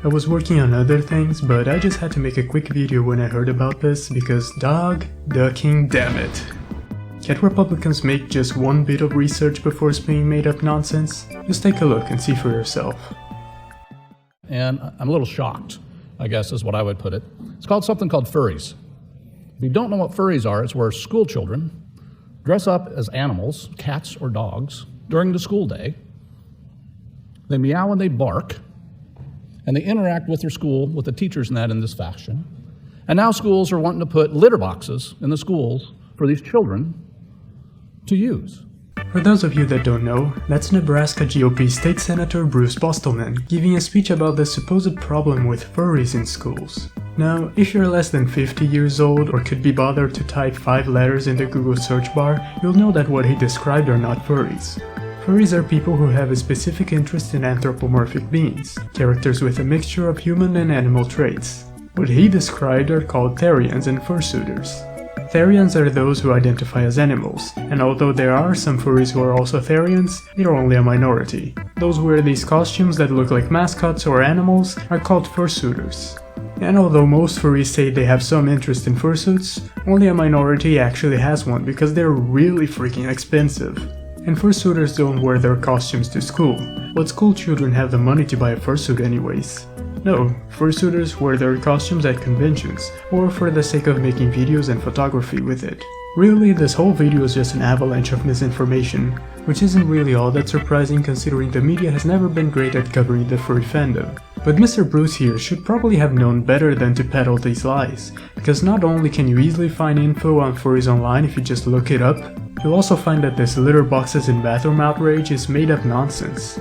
I was working on other things, but I just had to make a quick video when I heard about this because dog ducking, damn it. Can't Republicans make just one bit of research before spewing made up nonsense? Just take a look and see for yourself. And I'm a little shocked, I guess is what I would put it. It's called something called furries. If you don't know what furries are, it's where school children dress up as animals, cats or dogs, during the school day. They meow and they bark, and they interact with their school, with the teachers and that in this fashion. And now schools are wanting to put litter boxes in the schools for these children to use. For those of you that don't know, that's Nebraska GOP State Senator Bruce Bostelman giving a speech about the supposed problem with furries in schools. Now, if you're less than 50 years old or could be bothered to type 5 letters in the Google search bar, you'll know that what he described are not furries. Furries are people who have a specific interest in anthropomorphic beings, characters with a mixture of human and animal traits. What he described are called Therians and fursuiters. Therians are those who identify as animals, and although there are some furries who are also Therians, they're only a minority. Those who wear these costumes that look like mascots or animals are called fursuiters. And although most furries say they have some interest in fursuits, only a minority actually has one because they're really freaking expensive. And fursuiters don't wear their costumes to school, but school children have the money to buy a fursuit anyways. No, fursuiters wear their costumes at conventions, or for the sake of making videos and photography with it. Really, this whole video is just an avalanche of misinformation, which isn't really all that surprising considering the media has never been great at covering the furry fandom. But Mr. Bruce here should probably have known better than to peddle these lies, because not only can you easily find info on furries online if you just look it up, you'll also find that this litter boxes in bathroom outrage is made up nonsense.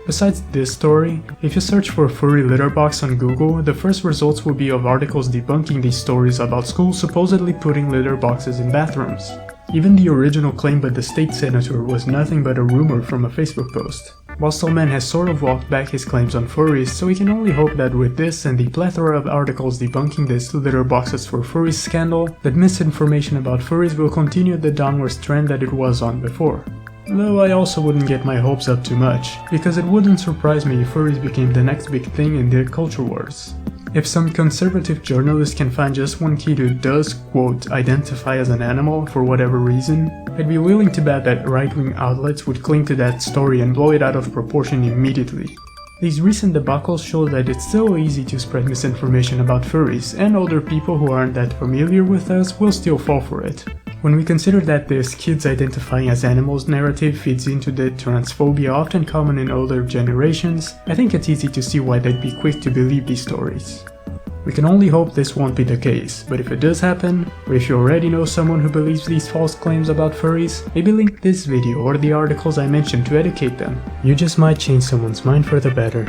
Besides this story, if you search for furry litter box on Google, the first results will be of articles debunking these stories about schools supposedly putting litter boxes in bathrooms. Even the original claim by the state senator was nothing but a rumor from a Facebook post. Bostelman has sort of walked back his claims on furries, so we can only hope that with this and the plethora of articles debunking this litter boxes for furries scandal, that misinformation about furries will continue the downward trend that it was on before. Though I also wouldn't get my hopes up too much, because it wouldn't surprise me if furries became the next big thing in the culture wars. If some conservative journalist can find just one kid who does, quote, identify as an animal for whatever reason, I'd be willing to bet that right-wing outlets would cling to that story and blow it out of proportion immediately. These recent debacles show that it's so easy to spread misinformation about furries, and older people who aren't that familiar with us will still fall for it. When we consider that this kids identifying as animals narrative feeds into the transphobia often common in older generations, I think it's easy to see why they'd be quick to believe these stories. We can only hope this won't be the case, but if it does happen, or if you already know someone who believes these false claims about furries, maybe link this video or the articles I mentioned to educate them. You just might change someone's mind for the better.